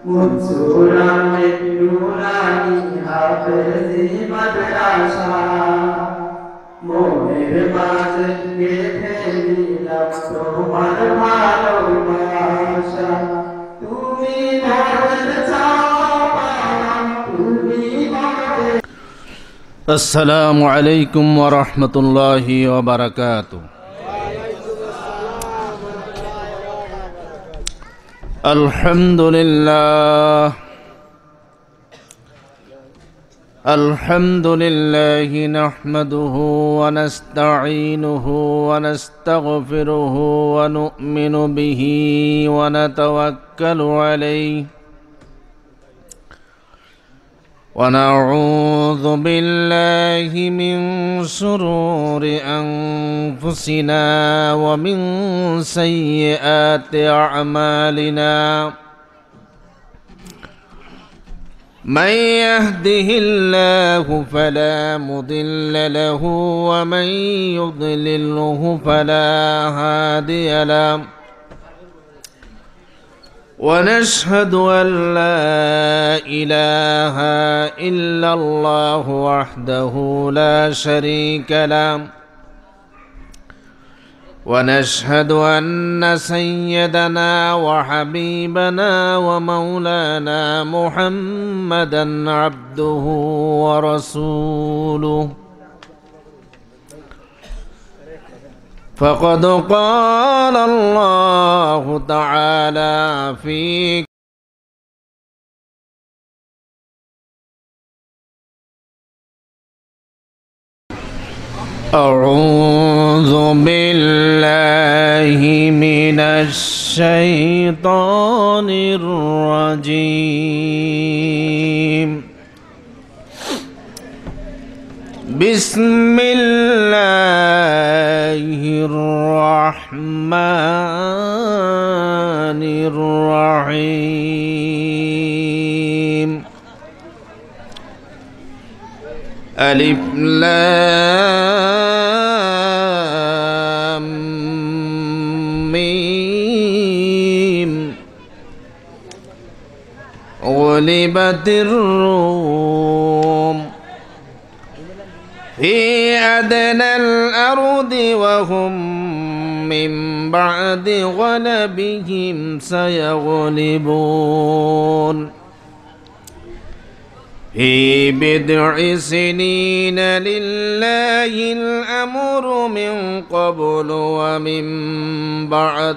منصور من نورانی حافظی مدرسہ মোহের মাঝে গেঁথে নিলাম তোমার ভালোবাসা তুমি মনের চাওয়া তুমি মনের। আসসালামু আলাইকুম ওয়া রাহমাতুল্লাহি ওয়া বারাকাতুহু। আলহামদুলিল্লাহ নাহমাদুহু ওয়া নাস্তাঈনুহু ওয়া নাস্তাগফিরুহু ওয়া নু'মিনু বিহি ওয়া নাতাওয়াক্কালু আলাইহি ونعوذ بالله من شرور أنفسنا ومن سيئات أعمالنا من يهده الله فلا مضل له ومن يضلله فلا هادي له ونشهد أن لا إله إلا الله وحده لا شريك له ونشهد أن سيدنا وحبيبنا ومولانا محمدا عبده ورسوله فقد قال الله تعالى في أعوذ بالله من الشيطان الرجيم بسم الله الرحمن الرحيم ألف لام ميم غلبت الروم في أدنى الأرض وهم من بعد غلبهم سيغلبون في بضع سنين لله الأمر من قبل ومن بعد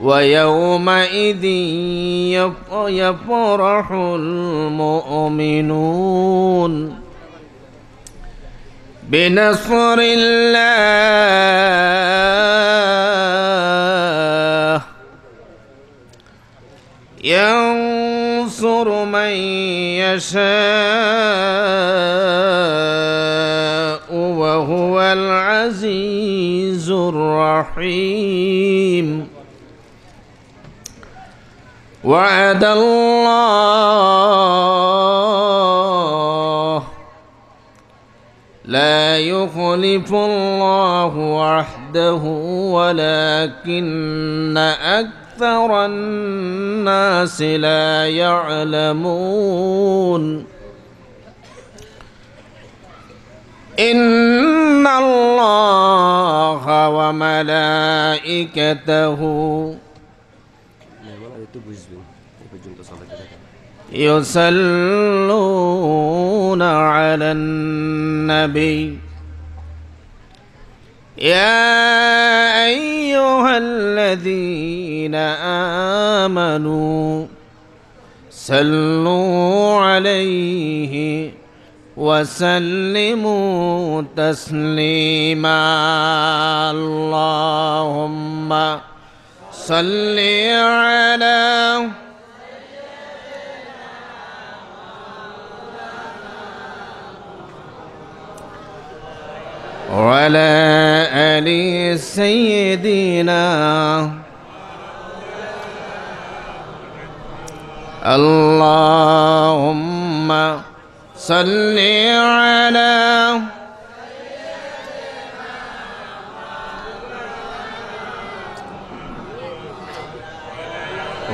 ويومئذ يفرح المؤمنون بنصر الله ينصر من يشاء وهو العزيز الرحيم وعد الله لا يخلف الله وعده ولكن أكثر الناس لا يعلمون إن الله وملائكته يصلون على النبي يا أيها الذين آمنوا صلوا عليه وسلموا تسليما اللهم صل على وعلى آل سيدنا اللهم صل على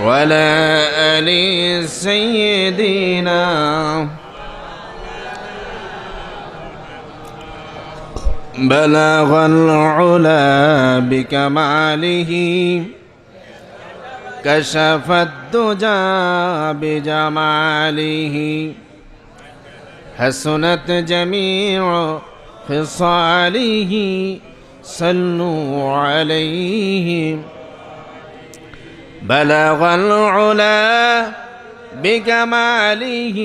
وعلى آل سيدنا بلغ العلا بكماله كشف الدجى بجماله حسنت جميع خصاله صلوا عليه بلغ العلا بكماله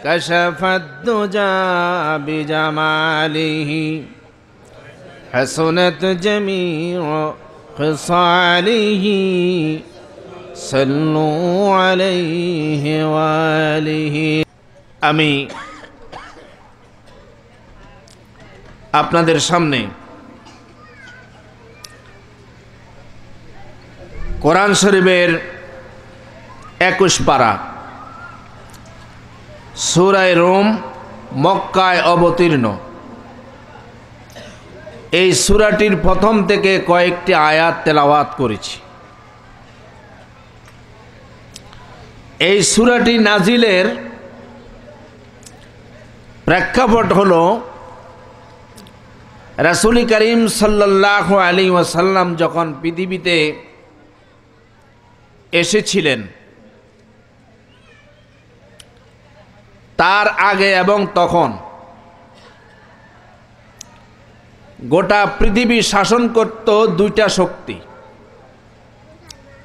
كشف الدجى بجماله حسنت جميع خصاله صلوا عليه وآله আমি আপনাদের সামনে কোরআন শরীফের 21 পারা সূরা রুম মক্কায় অবতীর্ণ। এই সূরাটির প্রথম থেকে কয়েকটি আয়াত তেলাওয়াত করেছি। এই সূরাটি নাজিলের প্রেক্ষাপট হলো রাসূল করিম সাল্লাল্লাহু আলাইহি ওয়াসাল্লাম যখন পৃথিবীতে এসেছিলেন তার আগে এবং তখন গোটা পৃথিবী শাসন করত দুইটা শক্তি।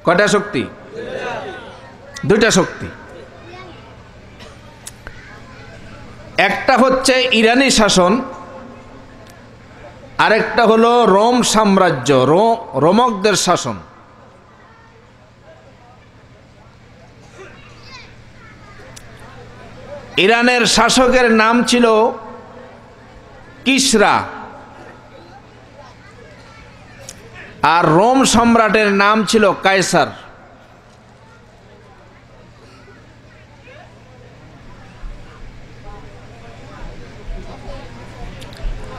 কয়টা শক্তি? দুইটা শক্তি। একটা হচ্ছে ইরানি শাসন, আরেকটা হলো রোম সাম্রাজ্য, রোমকদের শাসন। ইরানের শাসকের নাম ছিল কিসরা, আর রোম সম্রাটের নাম ছিল কায়সার।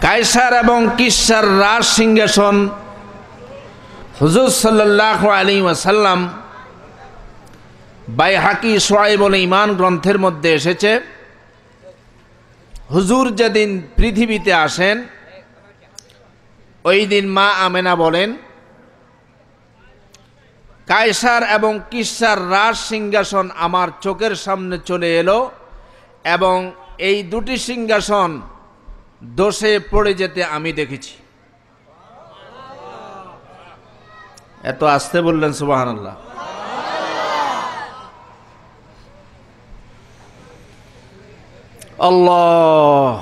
কায়সার এবং কিসরার রাজ সিংহাসন হুজুর সাল্লাল্লাহু আলাইহি ওয়াসাল্লাম বাইহাকি শুআইবুল ঈমান গ্রন্থের মধ্যে এসেছে। হুজুর যেদিন পৃথিবীতে আসেন ওই দিন মা আমেনা বলেন, কায়সার এবং কিসরার রাজ সিংহাসন আমার চোখের সামনে চলে এলো এবং এই দুটি সিংহাসন দোষে পড়ে যেতে আমি দেখেছি। এত আস্তে বললেন সুবহানাল্লাহ। আল্লাহ।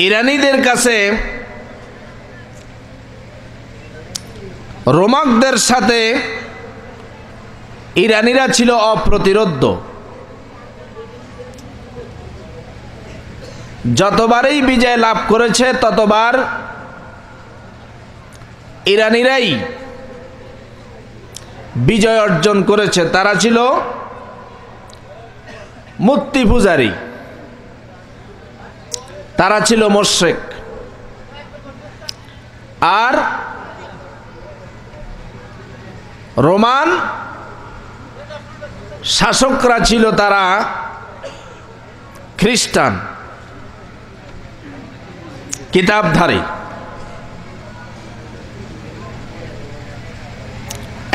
ইরানীদের কাছে রোমকদের সাথে ইরানীরা ছিল অপ্রতিরোধ্য। যতবারই বিজয় লাভ করেছে ততবার ইরানীরাই বিজয় অর্জন করেছে। তারা ছিল মূর্তি পূজারী, তারা ছিল মুশরিক। আর রোমান শাসকরা ছিল তারা খ্রিস্টান, কিতাবধারী।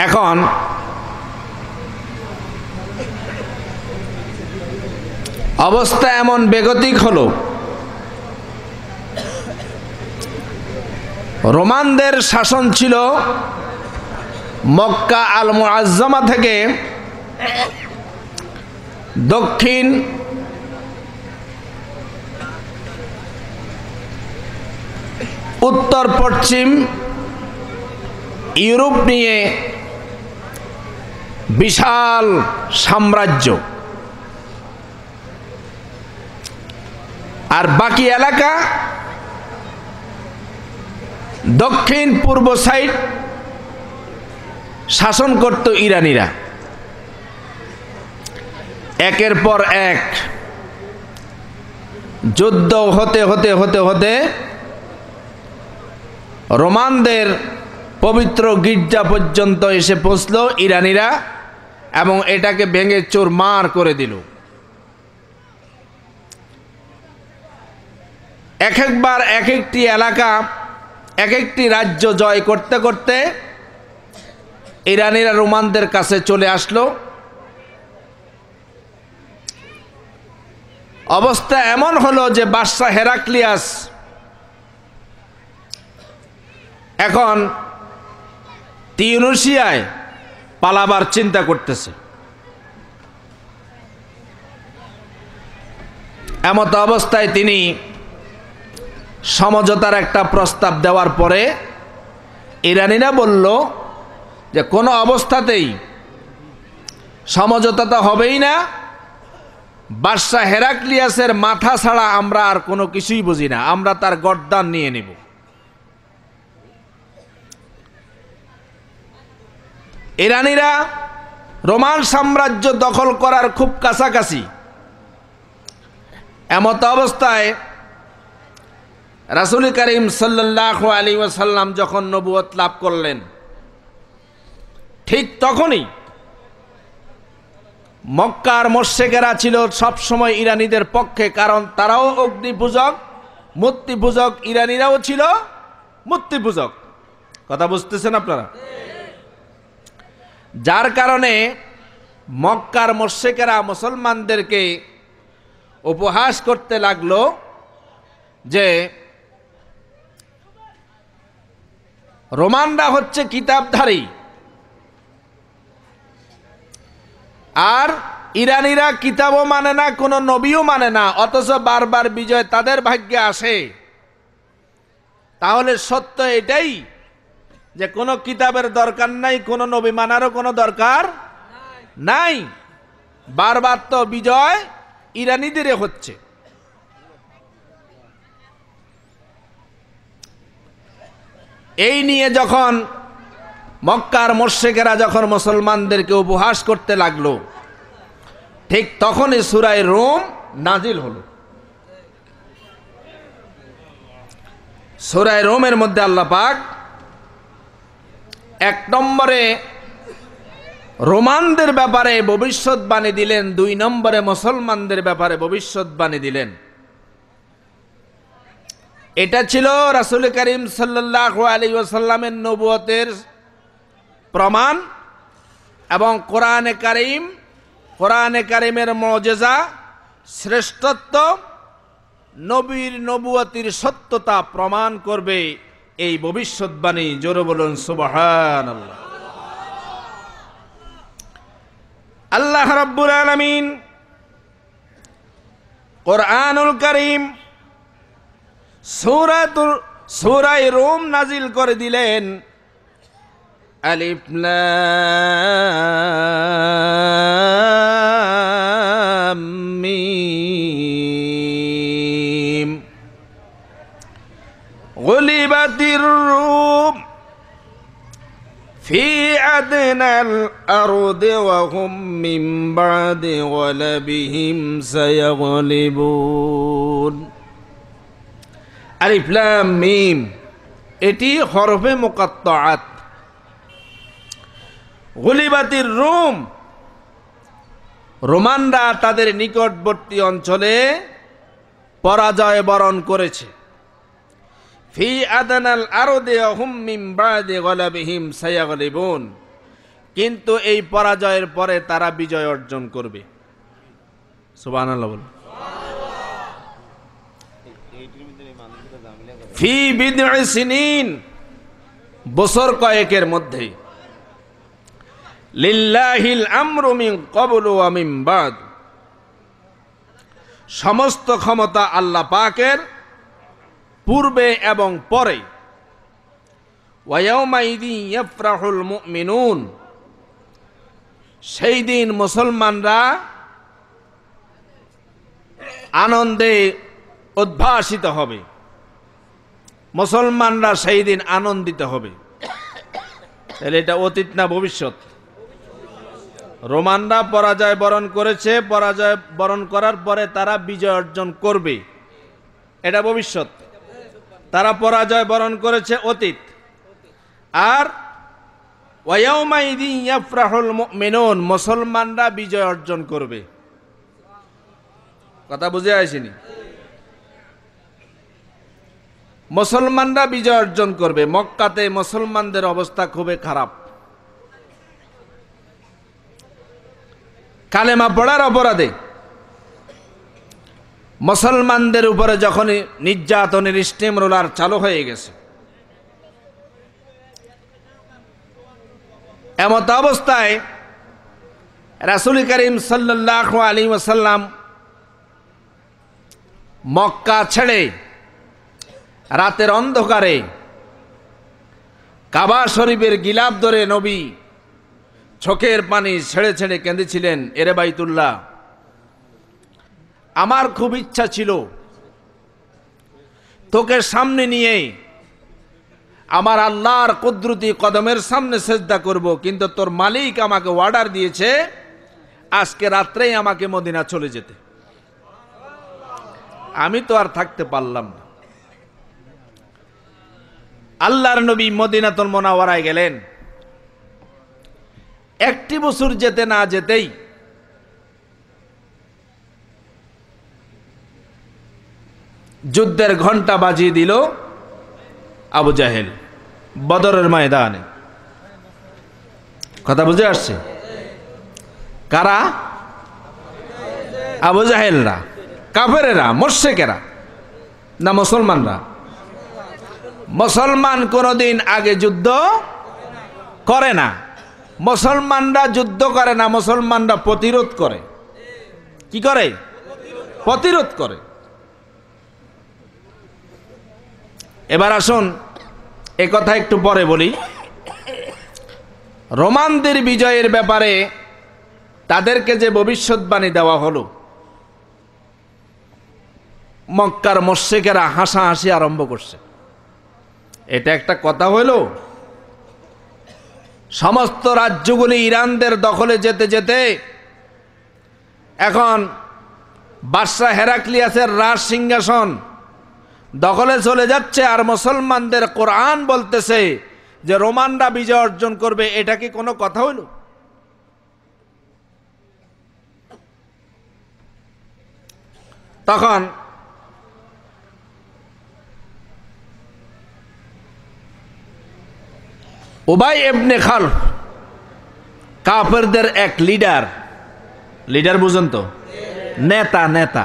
এখন অবস্থা এমন বেগতিক হলো, রোমানদের শাসন ছিল মক্কা আল মুআজ্জামা থেকে দক্ষিণ উত্তর পশ্চিম ইউরোপ নিয়ে বিশাল সাম্রাজ্য, আর বাকি এলাকা দক্ষিণ পূর্ব সাইড শাসন করত ইরানীরা। একের পর এক যুদ্ধ হতে হতে হতে হতে রোমানদের পবিত্র গির্জা পর্যন্ত এসে পৌঁছল ইরানিরা এবং এটাকে ভেঙে চুরমার করে দিল। এক একবার এক একটি এলাকা এক একটি রাজ্য জয় করতে করতে ইরানিরা রোমানদের কাছে চলে আসলো। অবস্থা এমন হলো যে বাদশা হেরাক্লিয়াস এখন তিউনিসিয়ায় পালাবার চিন্তা করতেছে। এমত অবস্থায় তিনি সমঝোতার একটা প্রস্তাব দেওয়ার পরে ইরানিরা বলল যে কোনো অবস্থাতেই সমঝোতা তো হবেই না, বাদশা হেরাক্লিয়াসের মাথা ছাড়া আমরা আর কোনো কিছুই বুঝি না, আমরা তার গর্দান নিয়ে নেব। ইরানিরা রোমান সাম্রাজ্য দখল করার খুব কাছাকাছি। এমত অবস্থায় রাসূল করিম সাল্লাল্লাহু আলাইহি ওয়াসাল্লাম যখন নবুয়ত লাভ করলেন, ঠিক তখনই মক্কার মুশরিকেরা ছিল সব সময় ইরানীদের পক্ষে, কারণ তারাও অগ্নি পূজক, মূর্তি পূজক, ইরানীরাও ছিল মূর্তি পূজক। কথা বুঝতেছেন আপনারা? যার কারণে মক্কার মুশরিকেরা মুসলমানদেরকে উপহাস করতে লাগলো যে রোমানরা হচ্ছে কিতাবধারী আর ইরানীরা কিতাবও মানে না, কোনো নবীও মানে না, অথচ বারবার বিজয় তাদের ভাগ্যে আসে। তাহলে সত্য এটাই যে কোনো কিতাবের দরকার নাই, কোনো নবী মানারও কোনো দরকার নাই, বারবার তো বিজয় ইরানীদের হচ্ছে। এই নিয়ে যখন মক্কার মুশরিকেরা যখন মুসলমানদেরকে উপহাস করতে লাগলো, ঠিক তখনই সূরা রূম নাজিল হলো। সূরা রূমের মধ্যে আল্লাহ পাক এক নম্বরে রোমানদের ব্যাপারে ভবিষ্যৎবাণী দিলেন, 2 নম্বরে মুসলমানদের ব্যাপারে ভবিষ্যৎবাণী দিলেন। এটা ছিল রাসূল করিম সাল্লাল্লাহু আলাইহি ওয়াসাল্লামের নবুয়তের প্রমাণ এবং কোরআনে কারিমের মুজিজা, শ্রেষ্ঠত্ব, নবীর নবুয়তির সত্যতা প্রমাণ করবে এই ভবিষ্যৎবাণী। জোরে বলুন সুবহানাল্লাহ। আল্লাহ রাব্বুল আলামিন কোরআনুল কারীম সূরা রূম নাজিল করে দিলেন। আলিফ লাম মিম গুলিবাতির রূম ফি আদনাল আরদি ওয়া হুম মিন বাদি গলাবিহিম সায়াগলিবুন। আলিফ লাম মিম এটি হরফে মুকাত্তাআত। গুলিবাতির রূম, রোমানরা তাদের নিকটবর্তী অঞ্চলে পরাজয় বরণ করেছে। ফি আদনাল আরদি ওয়া হুম মিন বাদি গলাবিহিম সায়াগলিবুন, কিন্তু এই পরাজয়ের পরে তারা বিজয় অর্জন করবে। সুবহানাল্লাহ বলুন। ফি বিদ'i সিনিন, বছর কয়েকের মধ্যে। লিল্লাহিল আমরু মিন ক্বাবলু ওয়া মিন বাদ, সমস্ত ক্ষমতা আল্লাহ পাকের, পূর্বে এবং পরে। ওয়া ইয়াউমাইযিন ইয়াফরাহুল মুমিনুন, সেই দিন মুসলমানরা আনন্দে উদ্ভাসিত হবে, মুসলমানরা সেই দিন আনন্দিত হবে। তাহলে এটা অতীত না ভবিষ্যৎ? রোমানরা পরাজয় বরণ করেছে, পরাজয় বরণ করার পরে তারা বিজয় অর্জন করবে, এটা ভবিষ্যৎ। তারা পরাজয় বরণ করেছে অতীত। আর ওয়ায়াউমাইদিন ইয়াফরাহুল মুমিনুন, মুসলমানরা বিজয় অর্জন করবে। কথা বুঝে আসেনি? মুসলমানরা বিজয় অর্জন করবে। মক্কাতে মুসলমানদের অবস্থা খুবই খারাপ। কালেমা পড়ার অপরাধে মুসলমানদের উপরে যখন নির্যাতনের স্টিম রোলার চালু হয়ে গেছে, এমত অবস্থায় রাসূল করিম সাল্লাল্লাহু আলাইহি ওয়াসাল্লাম মক্কা ছেড়ে রাতের অন্ধকারে কাবা শরীফের গিলাফ ধরে নবী চোখের পানি ছেড়ে ছেড়ে কেঁদেছিলেন, এরে বাইতুল্লাহ, আমার খুব ইচ্ছা ছিল তোকে সামনে নিয়ে আমার আল্লাহর কুদরতি কদমের সামনে সেজদা করব, কিন্তু তোর মালিক আমাকে অর্ডার দিয়েছে আজকে রাত্রেই আমাকে মদিনা চলে যেতে। আমি তো আর থাকতে পারলাম না। আল্লাহর নবী মদিনাতুল মুনাওয়ারায় গেলেন। একটি বছর যেতে না যেতেই যুদ্ধের ঘন্টা বাজিয়ে দিল আবু জাহেল বদরের ময়দানে। কথা বুঝে আসছে? কারা? আবু জাহেলরা, কাফেরেরা, মুশরিকেরা, না মুসলমানরা? মুসলমান কোনদিন আগে যুদ্ধ করে না। মুসলমানরা যুদ্ধ করে না, মুসলমানরা প্রতিরোধ করে। কি করে? প্রতিরোধ করে। এবার আসুন এ কথা একটু পরে বলি। রোমানদের বিজয়ের ব্যাপারে তাদেরকে যে ভবিষ্যৎবাণী দেওয়া হলো, মক্কার মুশরিকেরা হাসাহাসি আরম্ভ করছে। এটা একটা কথা হইল? সমস্ত রাজ্যগুলি ইরানদের দখলে যেতে যেতে এখন বাদশাহ হেরাক্লিয়াসের রাজ সিংহাসন দখলে চলে যাচ্ছে, আর মুসলমানদের কোরআন বলতেছে যে রোমানরা বিজয় অর্জন করবে। এটা কি কোনো কথা হইল? তখন উবাই ইবনে খালফ, কাফেরদের এক লিডার, লিডার বুঝেন তো, নেতা।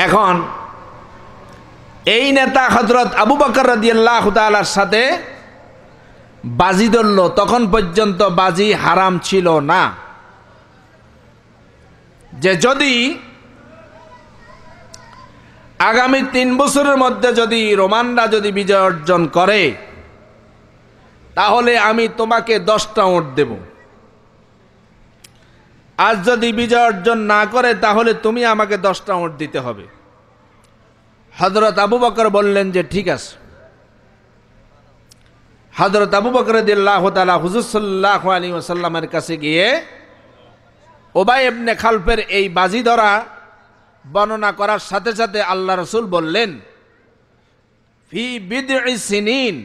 এখন এই নেতা হযরত আবু বকর রাদিয়াল্লাহু তাআলার সাথে বাজি ধরল। তখন পর্যন্ত বাজি হারাম ছিল না, যে যদি আগামী 3 বছরের মধ্যে যদি রোমানরা যদি বিজয় অর্জন করে তাহলে আমি তোমাকে 10টা উট দেব, আজ যদি বিজয় অর্জন না করে তাহলে তুমি আমাকে 10টা উট দিতে হবে। হযরত আবু বকর বললেন যে ঠিক আছে। হযরত আবু বকর রাদিয়াল্লাহু তাআলা হুজুর সাল্লাল্লাহু আলাইহি ওয়াসাল্লামের কাছে গিয়ে উবাই ইবনে খালফের এই বাজি ধরা বর্ণনা করার সাথে সাথে আল্লাহ রাসূল বললেন, ফি বিদ'i সিনিন।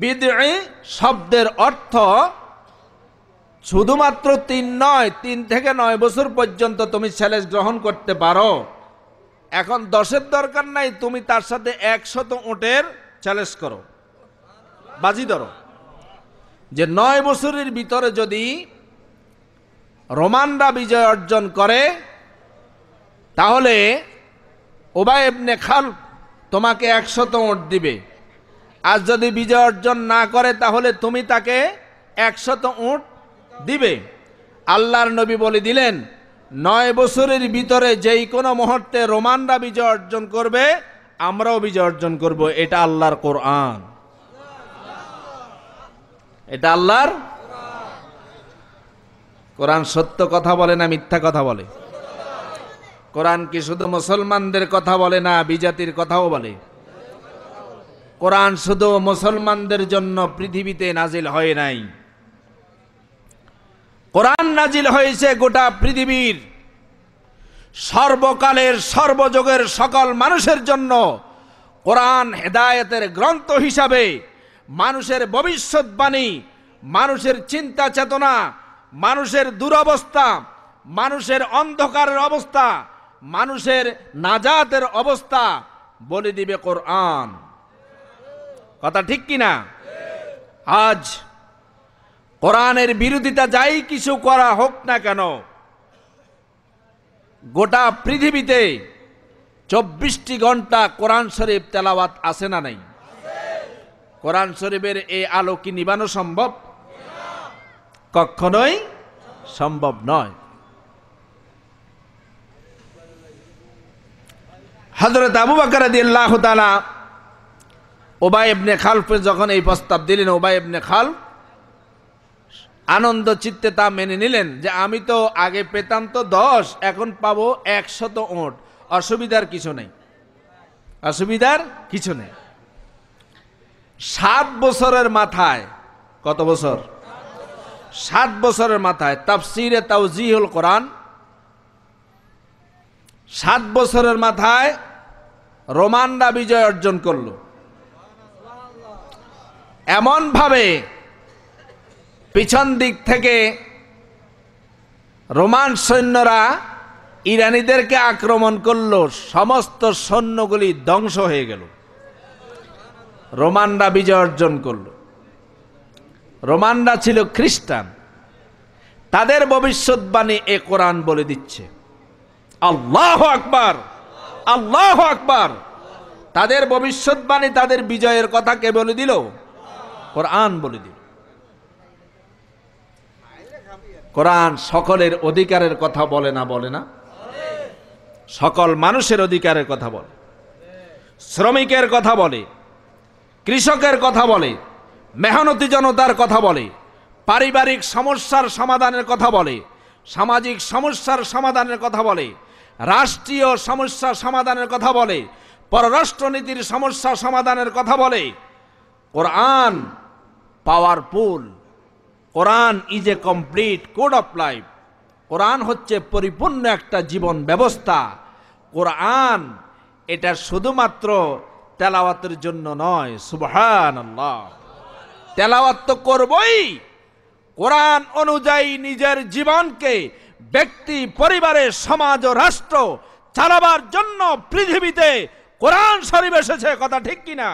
বিদ'i শব্দের অর্থ শুধুমাত্র 3 নয়, 3 থেকে 9 বছর পর্যন্ত তুমি চ্যালেঞ্জ গ্রহণ করতে পারো। এখন 10-এর দরকার নাই, তুমি তার সাথে 100 উটের চ্যালেঞ্জ করো, বাজি ধরো, যে 9 বছরের ভিতরে যদি রোমানরা বিজয় অর্জন করে তাহলে উবাই ইবনে খালফ তোমাকে 100 উট দিবে, আর যদি বিজয় অর্জন না করে তাহলে তুমি তাকে 100 উট দিবে। আল্লাহর নবী বলে দিলেন, 9 বছরের ভিতরে যেই কোনো মুহূর্তে রোমানরা বিজয় অর্জন করবে আমরাও বিজয় অর্জন করব। এটা আল্লাহর কোরআন, এটা আল্লাহর কোরআন। সত্য কথা বলে না মিথ্যা কথা বলে? কোরআন কি শুধু মুসলমানদের কথা বলে না, বিজাতির কথাও বলে? কোরআন শুধু মুসলমানদের জন্য পৃথিবীতে নাজিল হয় নাই, কোরআন নাজিল হয়েছে গোটা পৃথিবীর সর্বকালের সর্বযুগের সকল মানুষের জন্য। কোরআন হেদায়েতের গ্রন্থ হিসাবে মানুষের ভবিষ্যৎবাণী, মানুষের চিন্তা চেতনা, মানুষের দুরবস্থা, মানুষের অন্ধকারের অবস্থা, মানুষের নাজাতের অবস্থা বলে দিবে কোরআন। কথা ঠিক কিনা? আজ কোরআনের বিরোধিতা যাই কিছু করা হোক না কেন, গোটা পৃথিবীতে 24টি ঘন্টা কোরআন শরীফ তেলাওয়াত আছে না নাই? কোরআন শরীফের এই আলো কি নিবানো সম্ভব? কখনোই সম্ভব নয়। হযরত আবু বকর রাদিয়াল্লাহু তাআলা উবাই ইবনে খালফ যখন এই প্রস্তাব দিলেন, উবাই ইবনে খালফ আনন্দ চিত্তে তা মেনে নিলেন যে আমি তো আগে পেতাম তো 10, এখন পাবো 100 ওট, অসুবিধার কিছু নেই, অসুবিধার কিছু নেই। 7 বছরের মাথায়, কত বছর? 7 বছরের মাথায় তাফসিরে তাওজিহুল কোরআন, 7 বছরের মাথায় রোমানরা বিজয় অর্জন করলো। এমন ভাবে পিছন দিক থেকে রোমান সৈন্যরা ইরানীদেরকে আক্রমণ করলো, সমস্ত সৈন্যগুলি ধ্বংস হয়ে গেল। রোমানরা বিজয় অর্জন করলো। রোমানরা ছিল খ্রিস্টান, তাদের ভবিষ্যৎবাণী এ কোরআন বলে দিচ্ছে। আল্লাহু আকবার, আল্লাহু আকবার। তাদের ভবিষ্যৎবাণী, তাদের বিজয়ের কথা কে বলে দিল? কোরআন বলে দিল। কোরআন সকলের অধিকারের কথা বলে না? বলে না? সকল মানুষের অধিকারের কথা বলে, শ্রমিকের কথা বলে, কৃষকের কথা বলে, মেহনতি জনতার কথা বলে, পারিবারিক সমস্যার সমাধানের কথা বলে, সামাজিক সমস্যার সমাধানের কথা বলে, রাষ্ট্রীয় সমস্যা সমাধানের কথা বলে, পররাষ্ট্রনীতির সমস্যা সমাধানের কথা বলে। কোরআন পাওয়ারফুল, কোরআন is a complete code of life. কোরআন হচ্ছে পরিপূর্ণ একটা জীবন ব্যবস্থা। কোরআন এটা শুধুমাত্র তেলাওয়াতের জন্য নয়। সুবহানাল্লাহ। তেলাওয়াত তো করবই, কোরআন অনুযায়ী নিজের জীবনকে, ব্যক্তি, পরিবারের, সমাজ ও রাষ্ট্র চালাবার জন্য পৃথিবীতে কোরআন শরীফ এসেছে। কথা ঠিক কিনা?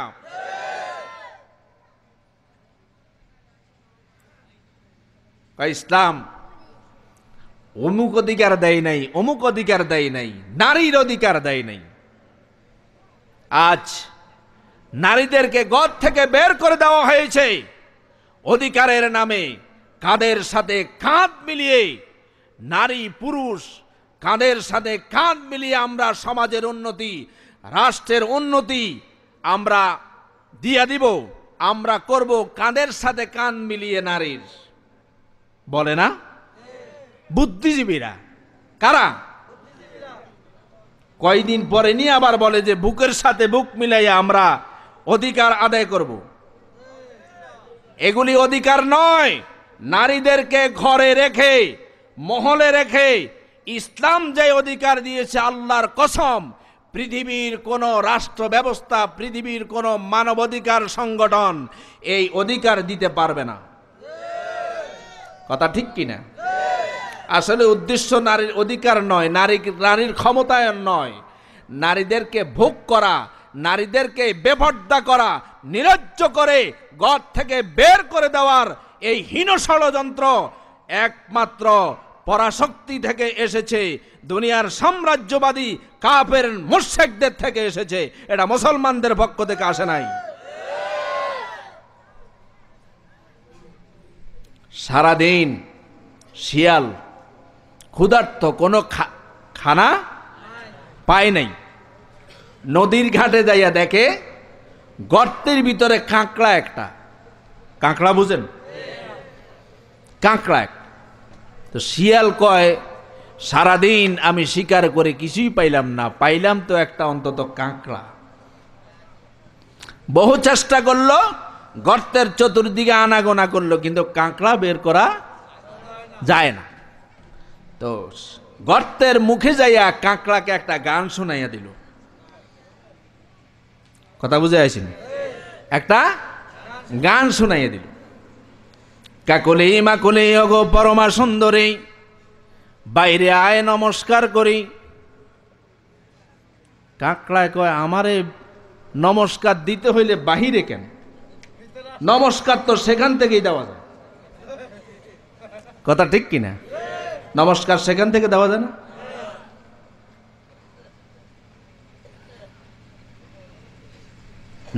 ইসলাম অমুক অধিকার দেয় নাই, অমুক অধিকার দেয় নাই, নারীর অধিকার দেয় নাই। আজ নারীদেরকে ঘর থেকে বের করে দেওয়া হয়েছে অধিকারের নামে। কাঁধের সাথে কাঁধ মিলিয়ে, নারী পুরুষ কাঁধের সাথে কাঁধ মিলিয়ে আমরা সমাজের উন্নতি, রাষ্ট্রের উন্নতি আমরা দিয়া দিব, আমরা করব কাঁধের সাথে কাঁধ মিলিয়ে নারীর। বলে না বুদ্ধিজীবীরা? কারা? কয়দিন পরে নিয়ে আবার বলে যে বুকের সাথে বুক মিলাইয়া আমরা অধিকার আদায় করব। এগুলি অধিকার নয়। নারীদেরকে ঘরে রেখে, মহলে রেখে ইসলাম যে অধিকার দিয়েছে, আল্লাহর কসম পৃথিবীর কোন রাষ্ট্র ব্যবস্থা, পৃথিবীর কোন মানবাধিকার সংগঠন এই অধিকার দিতে পারবে না। কথা ঠিক কিনা? আসলে উদ্দেশ্য নারীর অধিকার নয়, নারীর ক্ষমতায়ন নয়, নারীদেরকে ভোগ করা, নারীদেরকে বেপর্দা করা, নির্লজ্জ করে ঘর থেকে বের করে দেওয়ার এই হীন ষড়যন্ত্র একমাত্র পরাশক্তি থেকে এসেছে, দুনিয়ার সাম্রাজ্যবাদী কাফের মুশরিকদের থেকে এসেছে। এটা মুসলমানদের পক্ষ থেকে আসে নাই। সারাদিন শিয়াল ক্ষুধার্ত, কোনো খানা পায় নাই, নদীর ঘাটে যাইয়া দেখে গর্তের ভিতরে কাঁকড়া একটা। কাঁকড়া বুঝেন? কাঁকড়া একটা। তো শিয়াল কয়, সারাদিন আমি শিকার করে কিছুই পাইলাম না, পাইলাম তো একটা অন্তত কাঁকড়া। বহু চেষ্টা করলো, গর্তের চতুর্দিকে আনাগোনা করলো, কিন্তু কাঁকড়া বের করা যায় না। তো গর্তের মুখে যাইয়া কাঁকড়াকে একটা গান শোনাইয়া দিল। কথা বুঝে আসেনি? একটা গান শুনাইয়ে দিল, কাকলি মাকুলি অগো পরমা সুন্দরী, বাইরে আয় নমস্কার করি। কাকড়ায় কয়, আমারে নমস্কার দিতে হইলে বাহিরে কেন? নমস্কার তো সেখান থেকেই দেওয়া যায়। কথা ঠিক কিনা? নমস্কার সেখান থেকে দেওয়া যায় না?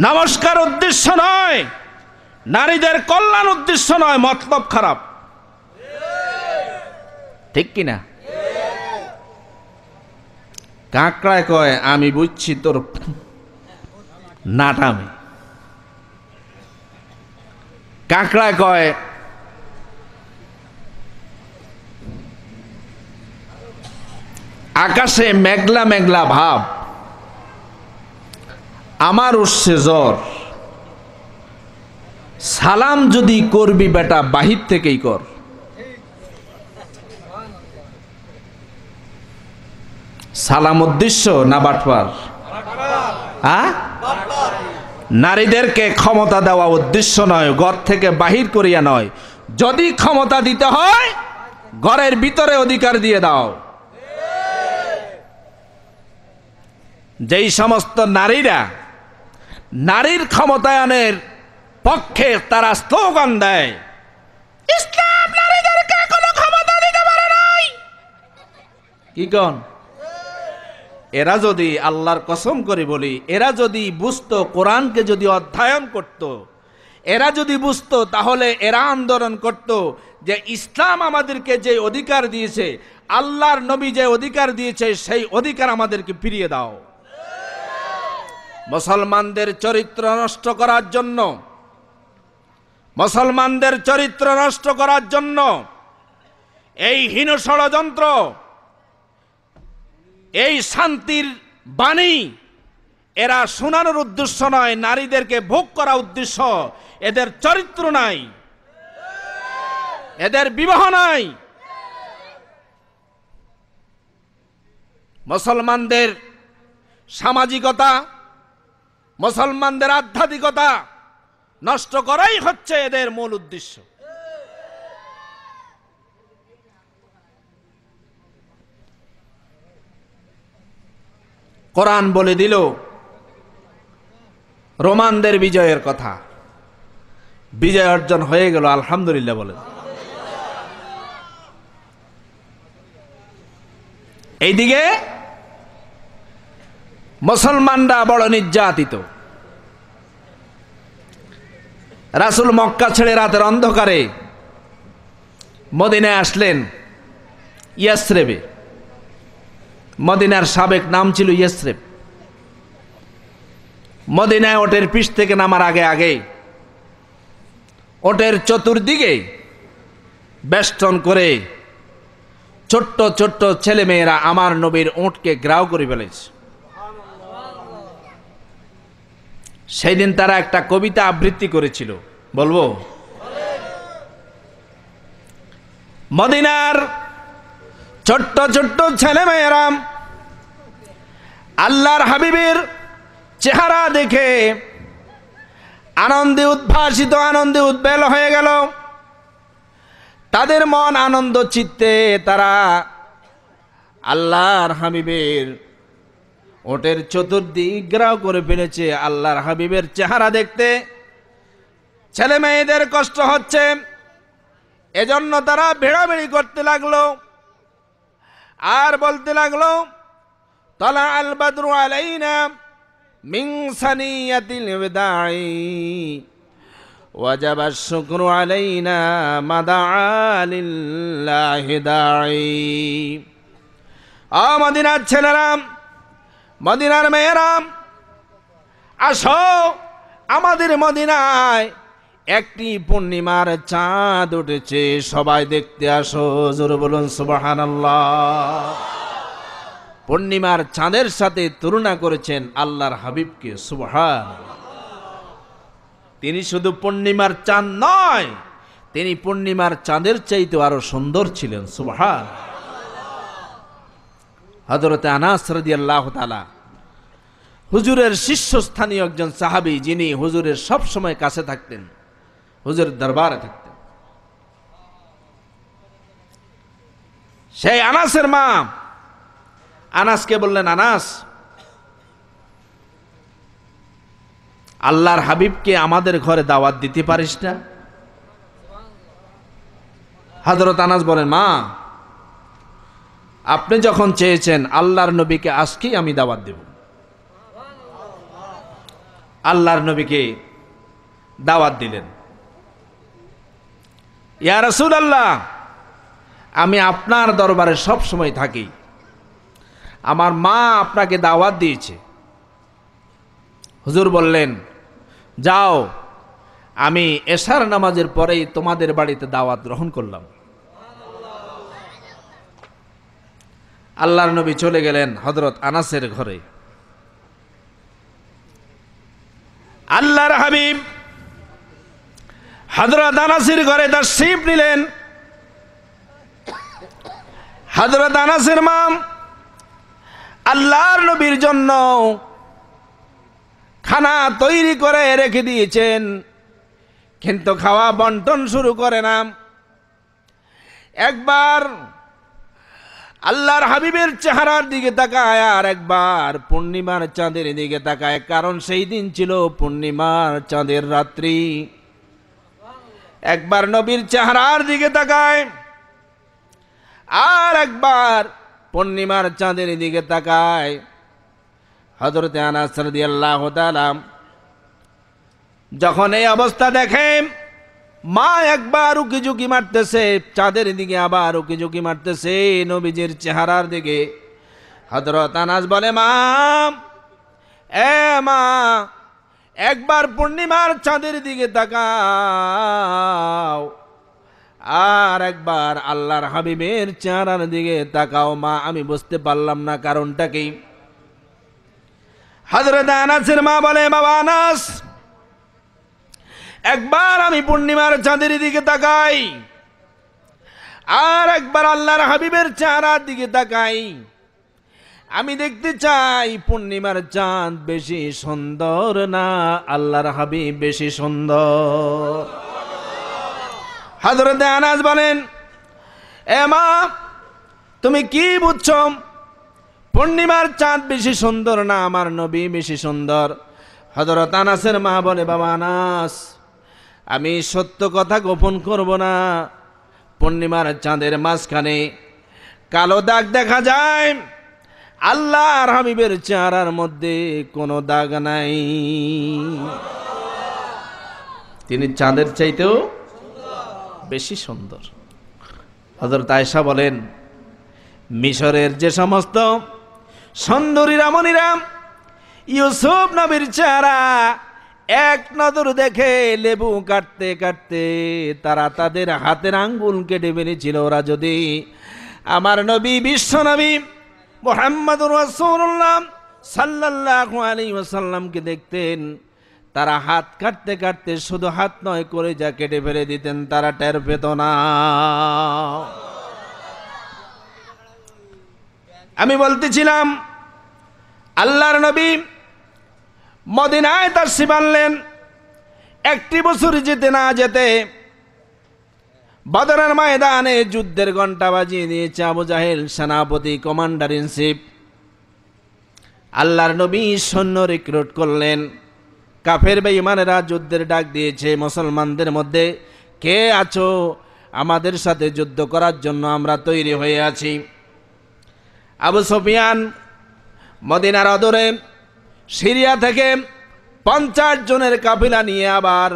নমস্কার উদ্দেশ্য নয়, নারীদের কল্যাণ উদ্দেশ্য নয়, মতলব খারাপ। ঠিক কিনা? কাকড়ায় কয়, আমি বুঝছি তোর নাটামে। কাকড়ায় কয়, আকাশে মেঘলা মেঘলা ভাব, আমার উঠছে জ্বর, সালাম যদি করবি বেটা বাহির থেকেই কর। সালাম উদ্দেশ্য না বাটপার? নারীদেরকে ক্ষমতা দেওয়া উদ্দেশ্য নয়, ঘর থেকে বাহির করিয়া নয়। যদি ক্ষমতা দিতে হয় ঘরের ভিতরে অধিকার দিয়ে দাও। যেই সমস্ত নারীরা নারীর ক্ষমতায়নের পক্ষে তারা স্লোগান দেয়, ইসলাম নারীদেরকে কোনো ক্ষমতা দিতে পারে নাই, কি কন? এরা যদি, আল্লাহর কসম করে বলি, এরা যদি বুঝতো, কোরআনকে যদি অধ্যয়ন করত, এরা যদি বুঝতো, তাহলে এরা আন্দোলন করত যে ইসলাম আমাদেরকে যে অধিকার দিয়েছে, আল্লাহর নবী যে অধিকার দিয়েছে, সেই অধিকার আমাদেরকে ফিরিয়ে দাও। মুসলমানদের চরিত্র নষ্ট করার জন্য, মুসলমানদের চরিত্র নষ্ট করার জন্য এই হীন ষড়যন্ত্র, এই শান্তির বাণী এরা শোনানোর উদ্দেশ্য নয়, নারীদেরকে ভোগ করা উদ্দেশ্য। এদের চরিত্র নাই, এদের বিবাহ নাই। মুসলমানদের সামাজিকতা, মুসলমানদের আধ্যাত্মিকতা নষ্ট করাই হচ্ছে এদের মূল উদ্দেশ্য। কোরআন বলে দিল রোমানদের বিজয়ের কথা, বিজয় অর্জন হয়ে গেল, আলহামদুলিল্লাহ বলেন। এইদিকে মুসলমানরা বড় নির্যাতিত। রাসূল মক্কা ছেড়ে রাতের অন্ধকারে মদিনায় আসলেন, ইয়াসরেবে। মদিনার সাবেক নাম ছিল ইয়াসরেব। মদিনায় ওটের পিঠ থেকে নামার আগে আগে ওটের চতুর্দিকে বেষ্টন করে ছোট্ট ছোট্ট ছেলে মেয়েরা আমার নবীর ওটকে গ্রাও করে ফেলেছে। সেই দিন তারা একটা কবিতা আবৃত্তি করেছিল, বলবো? মদিনার ছোট্ট ছোট্ট ছেলে মেয়েরা আল্লাহর হাবিবের চেহারা দেখে আনন্দে উদ্ভাসিত, আনন্দে উদ্বেল হয়ে গেল। তাদের মন আনন্দ চিত্তে তারা আল্লাহর হাবিবের ওটের চতুর্দিক ঘেরাও করে ফেলেছে। আল্লাহর হাবিবের চেহারা দেখতে ছেলে মেয়েদের কষ্ট হচ্ছে, এজন্য তারা ভিড়াভিড়ি করতে লাগলো আর বলতে লাগলো, তালা আল বদরু আলাইনা মিন সানিয়াতিল বিদাই ওয়াজাবা শুকরু আলাইনা মাদা লিল্লাহি দাই। মদিনার ছেলেরা, মদিনার মেয়েরা, আসো আমাদের মদিনায় একটি পূর্ণিমার চাঁদ উঠেছে, সবাই দেখতে আসো। জোরে বলুন সুবহানাল্লাহ। পূর্ণিমার চাঁদের সাথে তুলনা করেছেন আল্লাহর হাবিবকে, সুবহানাল্লাহ। তিনি শুধু পূর্ণিমার চাঁদ নয়, তিনি পূর্ণিমার চাঁদের চাইতে আরো সুন্দর ছিলেন, সুবহানাল্লাহ। হযরত আনাস রাদিয়াল্লাহু তাআলা হুজুরের শীর্ষস্থানীয় একজন সাহাবী, যিনি হুজুরের সব সময় কাছে থাকতেন, হুজুরের দরবারে থাকতেন। সেই আনাসের মা আনাসকে বললেন, আনাস, আল্লাহর হাবিবকে আমাদের ঘরে দাওয়াত দিতে পারিস না? হযরত আনাস বলেন, মা, আপনি যখন চেয়েছেন আল্লাহর নবীকে আজকেই আমি দাওয়াত দেব। আল্লাহর নবীকে দাওয়াত দিলেন। ইয়া রাসূলুল্লাহ, আমি আপনার দরবারে সব সময় থাকি, আমার মা আপনাকে দাওয়াত দিয়েছে। হুজুর বললেন, যাও, আমি এশার নামাজের পরেই তোমাদের বাড়িতে দাওয়াত গ্রহণ করলাম। আল্লাহর নবী চলে গেলেন হযরত আনাসের ঘরে। আল্লাহর হাবিব হযরত আনাসের ঘরে তাশরীফ নিলেন। হযরত আনাসের মা আল্লাহর নবীর জন্য খানা তৈরি করে রেখে দিয়েছেন, কিন্তু খাওয়া বন্টন শুরু করে না। একবার আল্লাহর হাবিবের চেহারার দিকে তাকায়, আর একবার পূর্ণিমার চাঁদের দিকে তাকায়, কারণ সেই দিন ছিল পূর্ণিমার চাঁদের রাত্রি। একবার নবীর চেহারার দিকে তাকায়, আর একবার পূর্ণিমার চাঁদের দিকে তাকায়। হযরত আনাস রাদিয়াল্লাহু তাআলা যখন এই অবস্থা দেখে, মা একবার উকিঝুঁকি মারতেছে চাঁদের দিকে, আবার উকিঝুঁকি মারতেছে নবীজির চেহারার দিকে। হযরত আনাস বলে, মা, মা, একবার পূর্ণিমার চাঁদের দিকে তাকাও, আর একবার আল্লাহর হাবিবের চেহারার দিকে তাকাও। মা, আমি বুঝতে পারলাম না কারণটা কি। হযরত আনাসের মা বলে, বাবা আনাস, একবার আমি পূর্ণিমার চাঁদের দিকে তাকাই, আর একবার আল্লাহর হাবিবের চেহারার দিকে তাকাই। আমি দেখতে চাই পূর্ণিমার চাঁদ বেশি সুন্দর না আল্লাহর হাবিব বেশি সুন্দর। হযরত আনাস বলেন, মা, তুমি কি বুঝছো? পূর্ণিমার চাঁদ বেশি সুন্দর না আমার নবী বেশি সুন্দর? হযরত আনাসের মা বলে, বাবা আনাস, আমি সত্য কথা গোপন করব না। পূর্ণিমার চাঁদের মাঝখানে কালো দাগ দেখা যায়, আল্লাহর হাবিবের চেহারার মধ্যে কোনো দাগ নাই। তিনি চাঁদের চাইতেও বেশি সুন্দর। হযরত আয়েশা বলেন, মিশরের যে সমস্ত সুন্দরী রামণীরা ইউসুফ নবীর চেহারা এক নজর দেখে লেবু কাটতে কাটতে তারা তাদের হাতের আঙ্গুল কেটে ফেলেছিল। ওরা যদি আমার নবী বিশ্ব নবী মুহাম্মদুর রাসূলুল্লাহ সাল্লাল্লাহু আলাইহি ওয়াসাল্লামকে দেখতেন, তারা হাত কাটতে কাটতে শুধু হাত নয় করে যা কেটে ফেলে দিতেন, তারা টের পেত না। আমি বলতেছিলাম, আল্লাহর নবী মদিনায় তাশরীফ আনলেন। একটি বছর যেতে না যেতে বদরের ময়দানে যুদ্ধের ঘণ্টা বাজিয়ে দিয়েছে আবু জাহেল, সেনাপতি, কমান্ডার ইন চিফ। আল্লাহর নবী সৈন্য রিক্রুট করলেন। কাফের বেঈমানেরা যুদ্ধের ডাক দিয়েছে, মুসলমানদের মধ্যে কে আছো আমাদের সাথে যুদ্ধ করার জন্য? আমরা তৈরি হয়ে আছি। আবু সুফিয়ান মদিনার অদূরে সিরিয়া থেকে 50 জনের কাফিলা নিয়ে আবার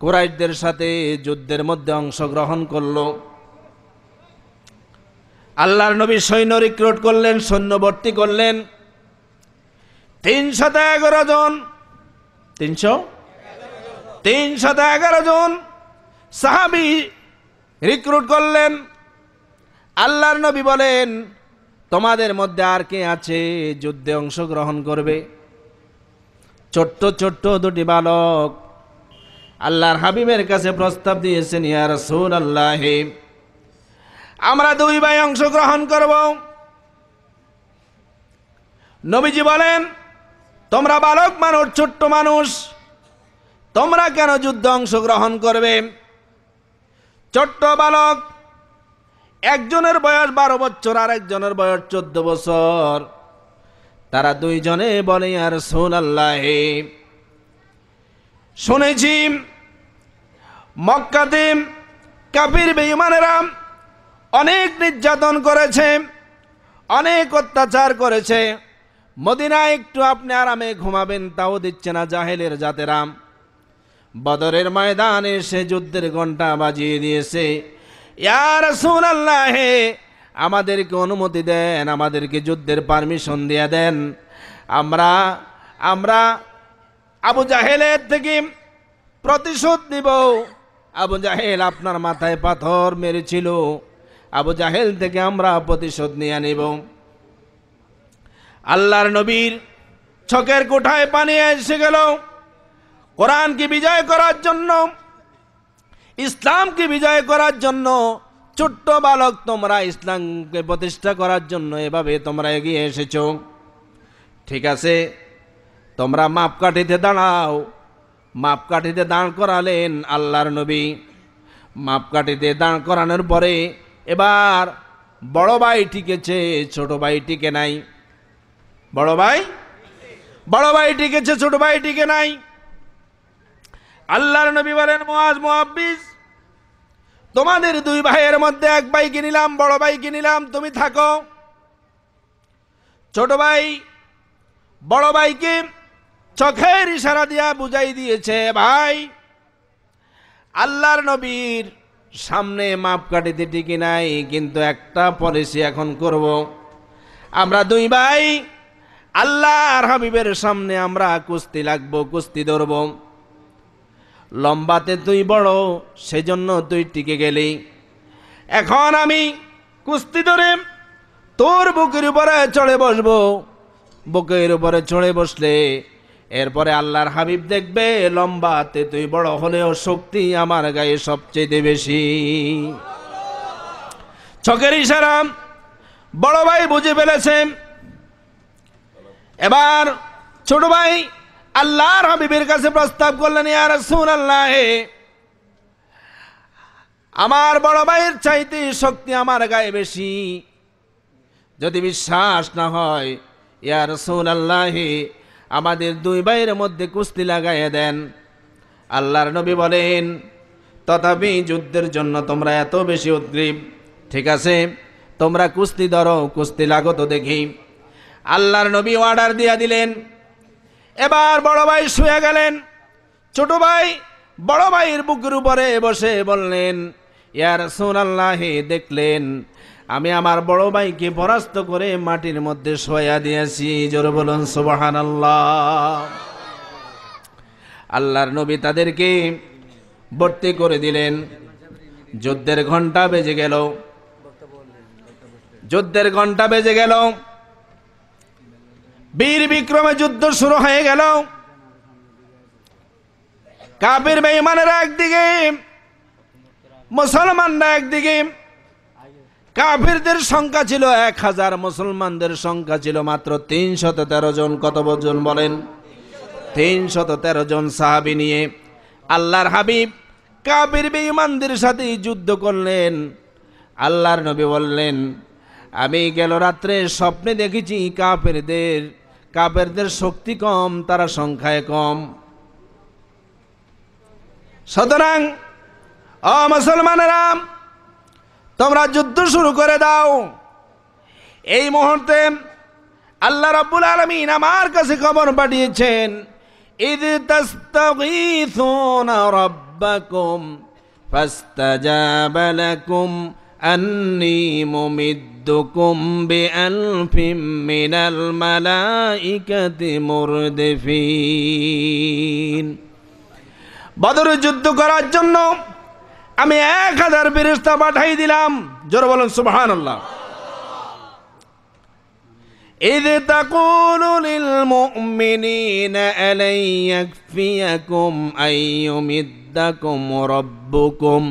কুরাইশদের সাথে যুদ্ধের মধ্যে অংশগ্রহণ করলো। আল্লাহর নবী সৈন্য রিক্রুট করলেন, সৈন্য ভর্তি করলেন। 311 জন 311 জন সাহাবী রিক্রুট করলেন। আল্লাহর নবী বলেন, তোমাদের মধ্যে আর কে আছে যুদ্ধে অংশগ্রহণ করবে? ছোট্ট ছোট্ট দুটি বালক আল্লাহর হাবিবের কাছে প্রস্তাব দিয়েছেন, ইয়া রাসূলুল্লাহ, আমরা 2 ভাই অংশগ্রহণ করব। নবীজি বলেন, তোমরা বালক মানুষ, ছোট্ট মানুষ, তোমরা কেন যুদ্ধে অংশগ্রহণ করবে? ছোট্ট বালক, একজনের বয়স 12 বছর আর একজনের বয়স 14 বছর। তারা দুইজনে বলে, ইয়া রাসূলুল্লাহ, শুনেছি মক্কাতে কাফির বেঈমানেরা অনেক নির্যাতন করেছে, অনেক অত্যাচার করেছে। মদিনায় একটু আপনি আরামে ঘুমাবেন তাও দিচ্ছে না জাহেলের জাতেরা। বদরের ময়দানে সে যুদ্ধের ঘণ্টা বাজিয়ে দিয়েছে। ইয়া রাসূলুল্লাহ, আমাদেরকে অনুমতি দেন, আমাদেরকে যুদ্ধের পারমিশন দিয়ে দেন। আমরা আবু জাহেলের থেকে প্রতিশোধ নিব। আবু জাহেল আপনার মাথায় পাথর মেরেছিল, আবু জাহেল থেকে আমরা প্রতিশোধ নিয়ে নিব। আল্লাহর নবীর চোখের কোঠায় পানি এসে গেল। কোরআনকে বিজয় করার জন্য, ইসলামকে বিজয় করার জন্য, ছোট্ট বালক তোমরা ইসলামকে প্রতিষ্ঠা করার জন্য এভাবে তোমরা এগিয়ে এসেছো। ঠিক আছে, তোমরা মাপকাঠিতে দাঁড়াও। মাপকাঠিতে দাঁড় করালেন আল্লাহর নবী। মাপকাঠিতে দাঁড় করানোর পরে এবার বড় ভাই টিকেছে, ছোট ভাই টিকে নাই। বড় ভাই টিকেছে, ছোট ভাই টিকে নাই। আল্লাহর নবী বলেন, মুআজ, মুআব্বিস, তোমাদের দুই ভাইয়ের মধ্যে এক ভাইকে নিলাম, বড় ভাইকে নিলাম, তুমি থাকো। ছোট ভাই বড় ভাইকে চোখের ইশারা দিয়া বুঝাই দিয়েছে, ভাই আল্লাহর নবীর সামনে মাপকাঠিতে টিকে নাই, কিন্তু একটা পলিসি এখন করব। আমরা দুই ভাই আল্লাহর হাবিবের সামনে আমরা কুস্তি লাগবো, কুস্তি ধরব। লম্বাতে তুই বড়, সেজন্য তুই টিকে গেলি। এখন আমি কুস্তি ধরে তোর বুকের উপরে চড়ে বসবো। বুকের উপরে চড়ে বসলে এরপরে আল্লাহর হাবিব দেখবে লম্বাতে তুই বড় হলেও শক্তি আমার গায়ে সবচেয়ে বেশি। চোখের ইশারা বড় ভাই বুঝে ফেলেছে। এবার ছোট ভাই আল্লাহর হাবিবের কাছে প্রস্তাব করলেন, ইয়া রাসূলুল্লাহ, আমার বড় ভাইয়ের চাইতে শক্তি আমার গায়ে বেশি। যদি বিশ্বাস না হয়, ইয়া রাসূলুল্লাহ, আমাদের দুই ভাইয়ের মধ্যে কুস্তি লাগাইয়া দেন। আল্লাহর নবী বলেন, তথাপি যুদ্ধের জন্য তোমরা এত বেশি উদ্গ্রীব, ঠিক আছে, তোমরা কুস্তি ধরো, কুস্তি লাগো তো দেখি। আল্লাহর নবী অর্ডার দিয়া দিলেন। এবার বড় ভাই শুয়ে গেলেন। ছোট ভাই বড় ভাইয়ের বুকের উপরে বসে বললেন, ইয়া রাসূলুল্লাহ, দেখলেন আমি আমার বড় ভাইকে পরাস্ত করে মাটির মধ্যে শোয়া দিয়েছি। জোরে বলুন সুবহানাল্লাহ। আল্লাহর নবী তাদেরকে ভর্তি করে দিলেন। যুদ্ধের ঘণ্টা বেজে গেল। যুদ্ধের ঘণ্টা বেজে গেল। বীর বিক্রমে যুদ্ধ শুরু হয়ে গেল। কাফির বেঈমানেরা একদিকে, মুসলমানরা একদিকে। কাফিরদের সংখ্যা ছিল 1000, মুসলমানদের সংখ্যা ছিল মাত্র 313 জন। কত জন বলেন? 313 জন সাহাবী নিয়ে আল্লাহর হাবিব কাফির বেঈমানদের সাথে যুদ্ধ করলেন। আল্লাহর নবী বললেন, আমি গেল রাত্রে স্বপ্নে দেখেছি কাফেরদের শক্তি কম, তারা সংখ্যায় কম। সুতরাং ও মুসলমানেরা, তোমরা যুদ্ধ শুরু করে দাও। এই মুহূর্তে আল্লাহ রাব্বুল আলামিন আমার কাছে খবর পাঠিয়েছেন, ইয তাস্তাগীথুনা রাব্বাকুম ফাস্তাজাবা লাকুম আন্নী মুমিদ্দুকুম বিআলফিম মিনাল মালাইকাতি মুরদিফিন। বদর যুদ্ধ করার জন্য আমি 1000 ফেরেশতা পাঠাই দিলাম। জোরে বলুন সুবহানাল্লাহ। إذ تقول للمؤمنين ألن يكفيكم أن يمدكم ربكم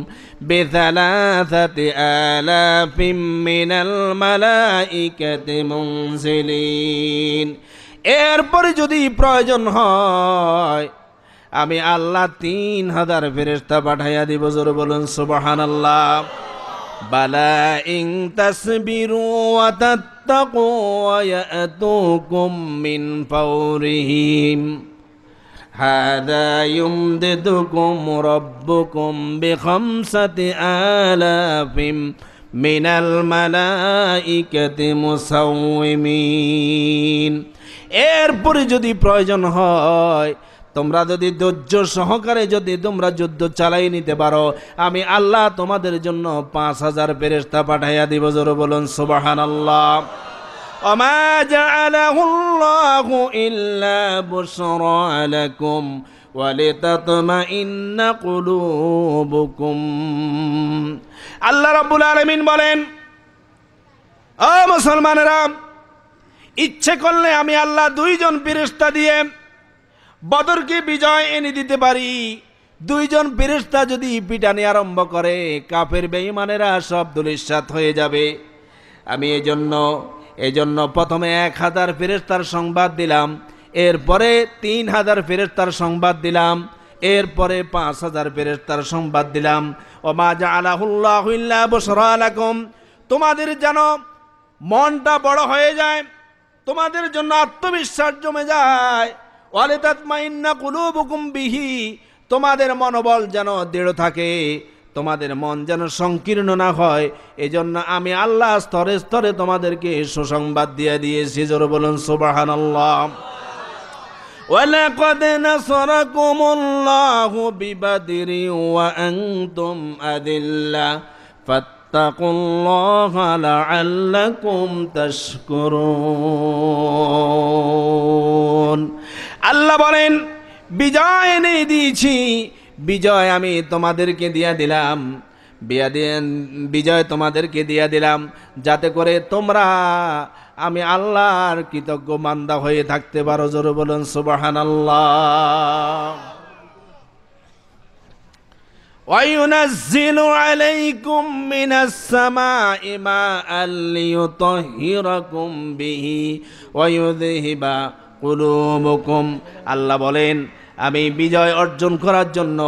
ب3000 من الملائكة منزلين এরপরে যদি প্রয়োজন হয় আমি আল্লাহ 3000 ফেরেশতা পাঠাইয়া দিব। জোরে বলুন সুবহানাল্লাহ। বালা ইন তাসবিরু ওয়া তাত্তাকু ওয়া ইয়াতুকুম মিন ফাওরিহিম হাদা ইউমদিদুকুম রাব্বুকুম বিখামসাতি আলাফিম মিনাল মালাইকাতি মুসাউমিমিন। এরপরে যদি প্রয়োজন হয় তোমরা যদি ধৈর্য সহকারে যদি তোমরা যুদ্ধ চালাই নিতে পারো আমি আল্লাহ তোমাদের জন্য 5000 ফেরেশতা পাঠাইয়া দিব। জোরে বলুন সুবহানাল্লাহ। ওমা জাআলাহুল্লাহু ইল্লা বুশরা লাকুম ওয়া লিতাতমাইন্না কুলুবুকুম। আল্লাহ রাব্বুল আলামিন বলেন, ও মুসলমানেরা, ইচ্ছে করলে আমি আল্লাহ 2 জন ফেরেশতা দিয়ে বদরকে বিজয় এনে দিতে পারি। 2 জন ফেরেশতা যদি পিটানি আরম্ভ করে কাফের বেঈমানেরা সব ধূলিসাৎ হয়ে যাবে। আমি এজন্য প্রথমে 1000 ফেরেশতার সংবাদ দিলাম, এরপরে 3000 ফেরেশতার সংবাদ দিলাম, এরপরে 5000 ফেরেশতার সংবাদ দিলাম। ওমা জাআলাহুল্লাহু ইল্লা বুশরা লাকুম, তোমাদের যেন মনটা বড় হয়ে যায়, তোমাদের জন্য আত্মবিশ্বাস জমে যায়। ওয়ালিতাতমাইন্না কুলুবুকুম বিহি, তোমাদের মনোবল যেন দৃঢ় থাকে, তোমাদের মন যেন সংকীর্ণ না হয়। এজন্য আমি আল্লাহ স্তরে স্তরে তোমাদেরকে সুসংবাদ দিয়ে দিয়েছি। জোরে বলুন সুবহানাল্লাহ। ওয়ালাকাদ নাসারাকুমুল্লাহু বিবাদরি ওয়া আনতুম আদিল্লা ফাত্তাকুল্লাহা লাআল্লাকুম তাশকুরুন। আল্লাহ বলেন, বিজয় এনে দিয়েছি, বিজয় আমি তোমাদেরকে দিয়া দিলাম, বিজয় তোমাদেরকে দিয়া দিলাম যাতে করে তোমরা আমি আল্লাহর কৃতজ্ঞ বান্দা হয়ে থাকতে পারো। জোরে বলুন সুবহানাল্লাহ। وَيُنَزِّلُ عَلَيْكُم مِّنَ السَّمَاءِ مَاءً لِيُطَهِّرَكُم بِهِ وَيُذْهِبَ قُلُوبَكُمْ। আল্লাহ বলেন, আমি বিজয় অর্জন করার জন্য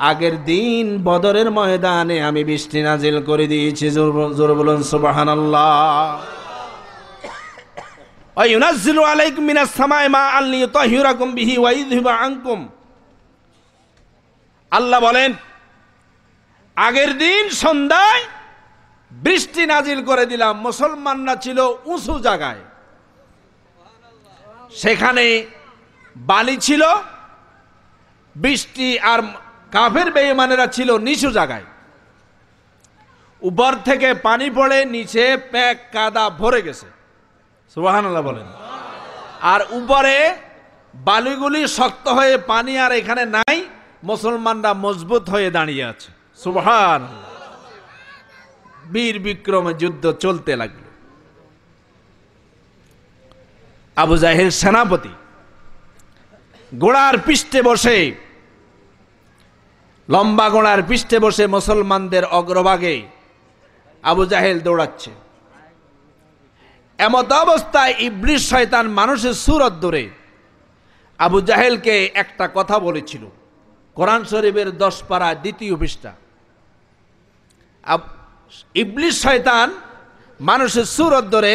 আগের দিন বদরের ময়দানে আমি বৃষ্টি নাজিল করে দিয়েছি। জোরে বলুন সুবহানাল্লাহ। وَيُنَزِّلُ عَلَيْكُم مِّنَ السَّمَاءِ مَاءً لِيُطَهِّرَكُم بِهِ وَيُذْهِبَ عَنكُم। আল্লাহ বলেন, আগের দিন সন্ধ্যায় বৃষ্টি নাজিল করে দিলাম। মুসলমানরা ছিল উঁচু জায়গায়, সেখানে বালি ছিল, বৃষ্টি আর কাফের বেঈমানেরা ছিল নিচু জায়গায়। উপর থেকে পানি পড়ে নিচে প্যাক কাদা ভরে গেছে। সুবহানাল্লাহ বলেন। আর উপরে বালিগুলি শক্ত হয়ে পানি আর এখানে নাই, মুসলমানরা মজবুত হয়ে দাঁড়িয়ে আছে। সুবহানাল্লাহ। বীর বিক্রমে যুদ্ধ চলতে লাগলো। আবু জাহেল সেনাপতি ঘোড়ার পৃষ্ঠে বসে, লম্বা ঘোড়ার পৃষ্ঠে বসে মুসলমানদের অগ্রভাগে আবু জাহেল দৌড়াচ্ছে। এমত অবস্থায় ইবলিস শয়তান মানুষের সুরত ধরে আবু জাহেলকে একটা কথা বলেছিল। কোরআন শরীফের 10 পারা 2য় পৃষ্ঠা। ইবলিস শয়তান মানুষের সুরত ধরে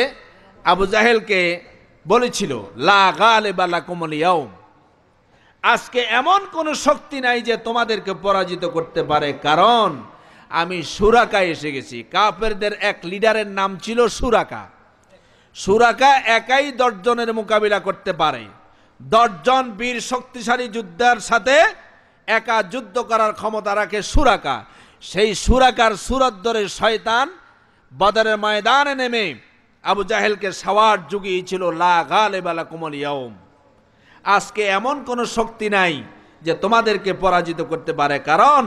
আবু জাহেলকে বলেছিল, লা গালিবা লাকুমুল ইয়াউম, আজকে এমন কোন শক্তি নাই যে তোমাদেরকে পরাজিত করতে পারে, কারণ আমি সুরাকা এসে গেছি। কাফেরদের এক লিডারের নাম ছিল সুরাকা। সুরাকা একাই 10 জনের মোকাবিলা করতে পারে। 10 জন বীর শক্তিশালী যোদ্ধার সাথে একা যুদ্ধ করার ক্ষমতা রাখে সুরাকা। সেই সুরাকার সুরত ধরে শয়তান বদরের ময়দানে নেমে আবু জাহেলকে সাওয়ার জুগিয়েছিল, লা গালিবা লাকুমুল ইয়াউম, আজকে এমন কোন শক্তি নাই যে তোমাদেরকে পরাজিত করতে পারে, কারণ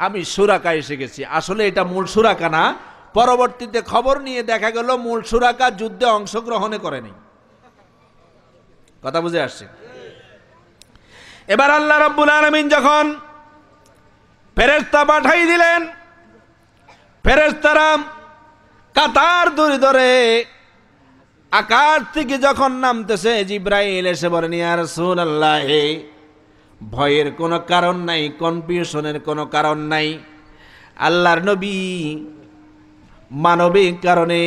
আমি সুরাকা এসে গেছি। আসলে এটা মূল সুরাকা না, পরবর্তীতে খবর নিয়ে দেখা গেল মূল সুরাকা যুদ্ধে অংশগ্রহণে করেনি। কথা বুঝে আসছে? এবার আল্লাহ রাব্বুল আলামিন যখন ফেরেশতা পাঠাই দিলেন, ফেরেশতারা কাতার ধরে ধরে আকাশ থেকে যখন নামতেছে জিব্রাইল এসে বলেন, ইয়া রাসূলুল্লাহ, ভয়ের কোনো কারণ নাই, কনফিউশনের কোনো কারণ নাই। আল্লাহর নবী মানবিক কারণে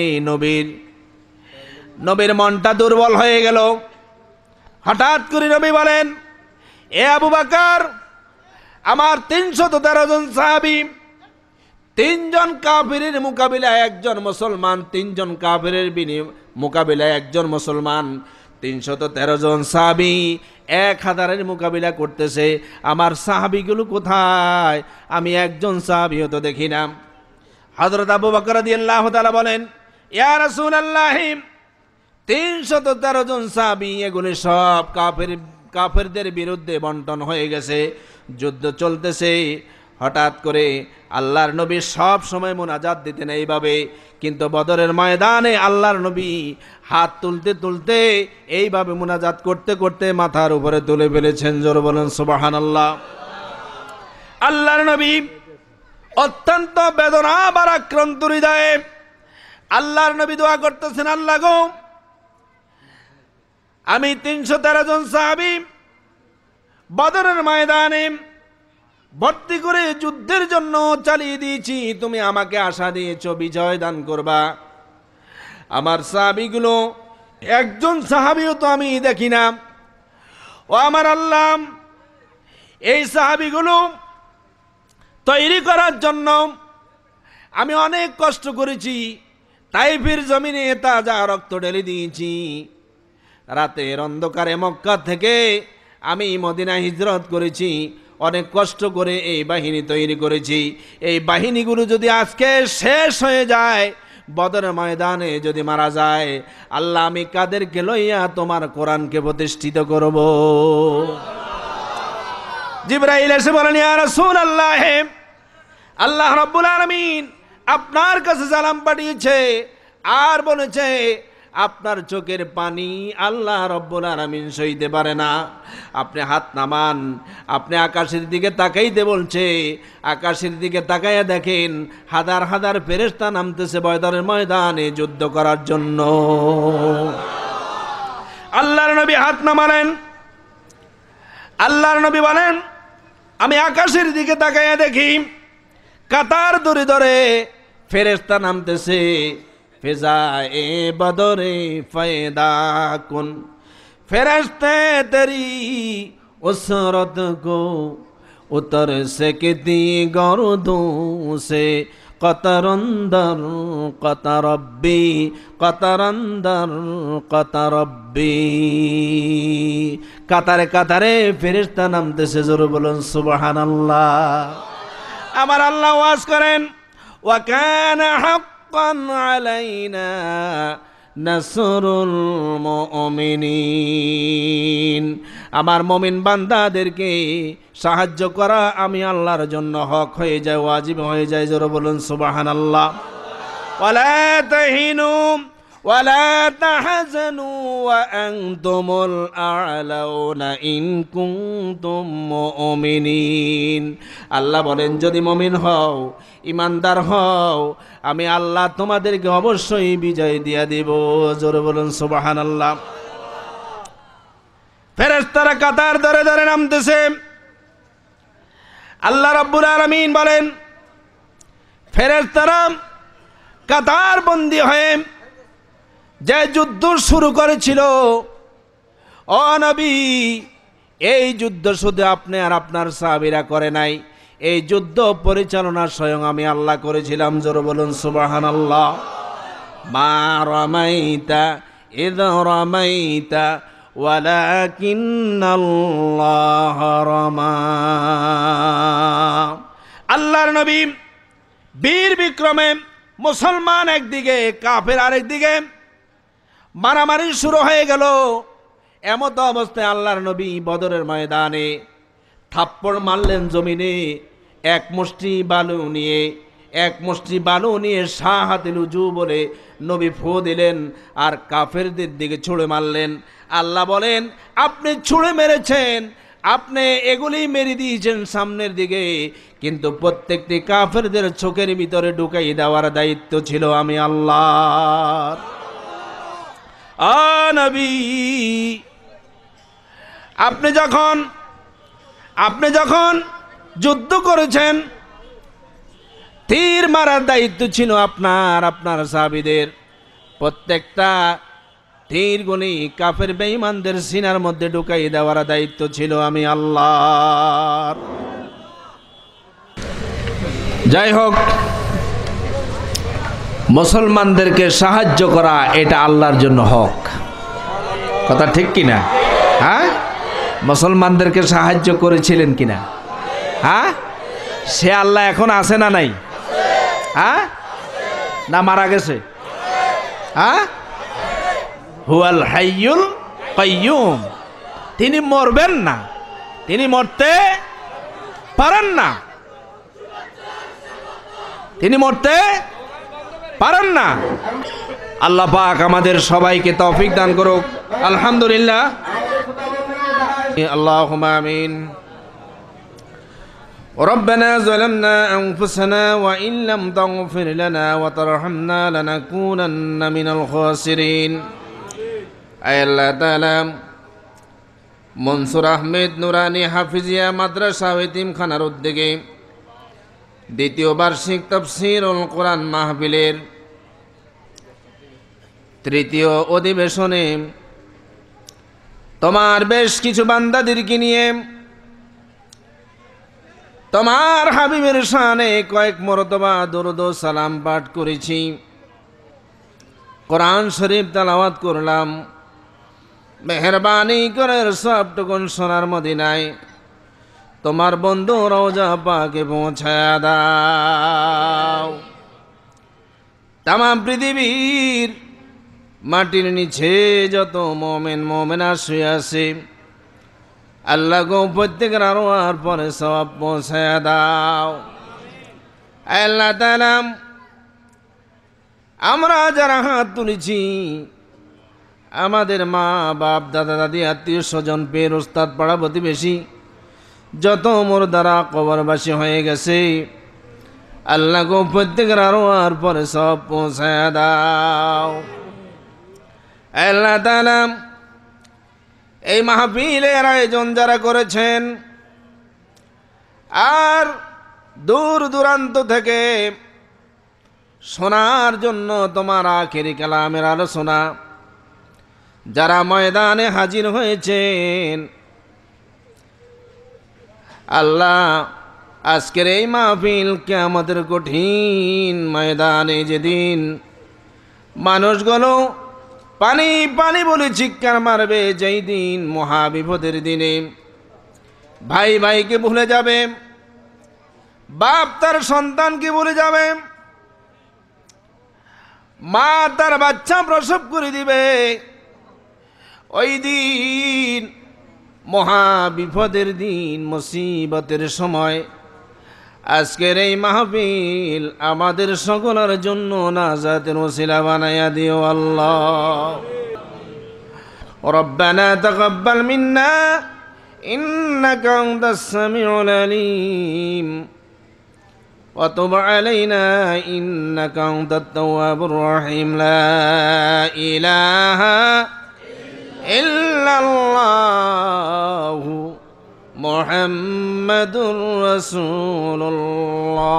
নবীর মনটা দুর্বল হয়ে গেল। হঠাৎ করে নবী বলেন, এ আবু বকর, আমার 313 জন সাহাবী, 3 জন কাফিরের মোকাবিলায় একজন মুসলমান, 3 জন কাফিরের মোকাবিলায় একজন মুসলমান, 313 জন সাহাবী 1000-এর মোকাবিলা করতেছে। আমার সাহাবীগুলো কোথায়? আমি একজন সাহাবীও তো দেখি না। হযরত আবু বকর রাদিয়াল্লাহু তাআলা বলেন, ইয়া রাসূলুল্লাহ, 313 জন সাহাবী এগুলো সব কাফেরদের বিরুদ্ধে বন্টন হয়ে গেছে, যুদ্ধ চলতেছে। হঠাৎ করে আল্লাহর নবী সব সময় মুনাজাত দিতেন এইভাবে, কিন্তু বদরের ময়দানে আল্লাহর নবী হাত তুলতে তুলতে এইভাবে মুনাজাত করতে করতে মাথার উপরে তুলে ফেলেছেন। জোরে বলেন সুবহানাল্লাহ। আল্লাহর নবী অত্যন্ত বেদনা ভারাক্রান্ত হৃদয়ে আল্লাহর নবী দোয়া করতেছেন, আল্লাহ গো, আমি 313 জন সাহাবী বদরের ময়দানে ভর্তি করে যুদ্ধের জন্য চালিয়ে দিয়েছি, তুমি আমাকে আশা দিয়েছো বিজয় দান করবা। আমার সাহাবীগুলো একজন সাহাবীও তো আমি দেখি না। ও আমার আল্লাহ, এই সাহাবীগুলো তৈরি করার জন্য আমি অনেক কষ্ট করেছি, তাইফের জমিনে তাজা রক্ত ঢেলে দিয়েছি। রাতের অন্ধকারে মক্কা থেকে আমি মদিনা হিজরত করেছি, অনেক কষ্ট করে এই বাহিনী তৈরি করেছি। এই বাহিনীগুলো যদি আজকে শেষ হয়ে যায়, বদরের ময়দানে যদি মারা যায়, আল্লাহ আমি কাদেরকে লইয়া তোমার কোরআনকে প্রতিষ্ঠিত করব? জিবরাইল এসে বলেন, ইয়া রাসূলুল্লাহ, আল্লাহ রাব্বুল আলামিন আপনার কাছে সালাম পাঠিয়েছে আর বলেছে আপনার চোখের পানি আল্লাহ রাব্বুল আলামিন সইতে পারে না। আপনি হাত নামান, আপনি আকাশের দিকে তাকাইতে বলছে, আকাশের দিকে তাকাইয়া দেখেন হাজার হাজার ফেরেশতা নামতেছে বদরের ময়দানে যুদ্ধ করার জন্য। আল্লাহর নবী হাত নামালেন। আল্লাহর নবী বলেন, আমি আকাশের দিকে তাকাইয়া দেখি কাতার ধরে ধরে ফেরেশতা নামতেছে। ফেজায়ে বদরে ফায়দা কুন ফেরেশতে তেরি उसरत को उतर सकती गर्दों से कतरंदर कतरब्बी कतरंदर कतरब्बी। কাতারে কাতারে ফেরেশতা নামতেছে। জোরে বলুন সুবহানাল্লাহ। আমার আল্লাহ ওয়াজ করেন, ওয়া কানা হাক্কান আলাইনা নাসরুল মুমিনিন। আমার মুমিন বান্দাদেরকে সাহায্য করা আমি আল্লাহর জন্য হক হয়ে যায়, ওয়াজিব হয়ে যায়। জোরে বলুন সুবহানাল্লাহ। ওয়ালা তাহিনু ওয়ালা তাহজানু ওয়া আনতুমুল আ'লাউনা ইন কুনতুম মুমিনিন। আল্লাহ বলেন, যদি মুমিন হও, ইমানদার হও, আমি আল্লাহ তোমাদেরকে অবশ্যই বিজয় দিয়া দেব। জোরে বলুন সুবহানাল্লাহ। ফেরেশতারা কাতার ধরে ধরে নামতেছে। আল্লাহ রাব্বুল আলামিন বলেন, ফেরেশতারা কাতার বন্দী হয়ে যে যুদ্ধ শুরু করেছিল, ও নবী, এই যুদ্ধ শুধু আপনি আর আপনার সাহাবীরা করে নাই, এই যুদ্ধ পরিচালনা স্বয়ং আমি আল্লাহ করেছিলাম। জোরে বলুন সুবহানাল্লাহ। মা রামাইতা ইয রামাইতা ওয়ালাকিন্নাল্লাহ রামা। আল্লাহর নবী বীর বিক্রমে, মুসলমান একদিকে কাফের আরেকদিকে, মারামারি শুরু হয়ে গেল। এমত অবস্থায় আল্লাহর নবী বদরের ময়দানে থাপ্পড় মারলেন জমিনে। এক মুষ্টি বালু নিয়ে শাহাতিল উজু বলে নবী ফু দিলেন আর কাফেরদের দিকে ছুঁড়ে মারলেন। আল্লাহ বলেন, আপনি ছুঁড়ে মেরেছেন, আপনি এগুলি মেরে দিয়েছেন সামনের দিকে, কিন্তু প্রত্যেকটি কাফেরদের চোখের ভিতরে ঢুকাই দেওয়ার দায়িত্ব ছিল আমি আল্লাহর। নবী, আপনি যখন যুদ্ধ করেছেন, তীর মারার দায়িত্ব ছিল আপনার সাহাবীদের। প্রত্যেকটা তীরগুলি কাফের বেঈমানদের সিনার মধ্যে ঢুকাই দেওয়ার দায়িত্ব ছিল আমি আল্লাহর। যাই হোক, মুসলমানদেরকে সাহায্য করা এটা আল্লাহর জন্য হক। কথা ঠিক কিনা? হ্যাঁ, মুসলমানদেরকে সাহায্য করেছিলেন কিনা? হ্যাঁ, সে আল্লাহ এখন আছে না নাই? হ্যাঁ, না মারা গেছে? হ্যাঁ, হুয়াল হাইয়ুল কাইয়ুম, তিনি মরবেন না, তিনি মরতে পারেন না, তিনি মরতে পারেন না। আল্লাহ পাক আমাদের সবাইকে তৌফিক দান করুক। আলহামদুলিল্লাহ, আল্লাহুম্মা আমিন। ربنا ظلمنا أنفسنا وإن لم تغفر لنا وترحمنا لنكونن من الخاسرين। আয় আল্লাহ তাআলা, মনসুর আহমেদ নুরানি হাফিজিয়া মাদ্রাসা ও এতিমখানার উদ্যোগে দ্বিতীয় বার্ষিক তাফসীরুল কোরআন মাহফিলের তৃতীয় অধিবেশনে তোমার বেশ কিছু বান্দাদেরকে নিয়ে তোমার হাবিবের শানে কয়েক মরতবা দরুদ ও সালাম পাঠ করেছি, কোরআন শরীফ তেলাওয়াত করলাম। মেহেরবানি করে সবটুকুন সোনার মদিনায় তোমার বন্ধু রওজা পাকে পৌঁছায়া দাও। তামাম পৃথিবীর মাটির নিচে যত মোমেন মোমেনা শুয়ে আছে, আল্লাহ গো প্রত্যেকের আরোয়ার পরে সওয়াব পৌঁছায়া দাও। আল্লাহ তাআলা, আমরা যারা হাত তুলেছি, আমাদের মা বাপ দাদা দাদি আত্মীয় স্বজন পের ওস্তাদ পাড়া প্রতিবেশী যত মোর দ্বারা কবরবাসী হয়ে গেছে, আল্লাহ গো প্রত্যেকের আরোয়ার পরে সব পৌঁছায়া দাও। আল্লাহ তাআলা, এই মাহফিলের আয়োজন যারা করেছেন আর দূর দূরান্ত থেকে শোনার জন্য তোমার আখেরি কালামের আলোচনা যারা ময়দানে হাজির হয়েছেন, আল্লাহ আজকের এই মাহফিল কিয়ামতের কঠিন ময়দানে যেদিন মানুষগুলো পানি পানি বলে চিৎকার মারবে, যেই দিন মহাবিপদের দিনে ভাই ভাইকে ভুলে যাবে, বাপ তার সন্তানকে ভুলে যাবে, মা তার বাচ্চা প্রসব করে দিবে, ওই দিন মহাবিপদের দিন মুসিবতের সময় আজকের এই মাহফিল আমাদের সকলের জন্য নাজাতের ওসিলা বানায়া দিও আল্লাহ। রব্বানা তাকাব্বাল মিন্না ইন্নাকা আনতাস সামিউল আলিম ওয়া তুব আলাইনা ইন্নাকা আনতাত তাওয়াবুর রহিম। লা ইলাহা ইল্লাল্লাহু মুহাম্মাদুর রাসূলুল্লাহ।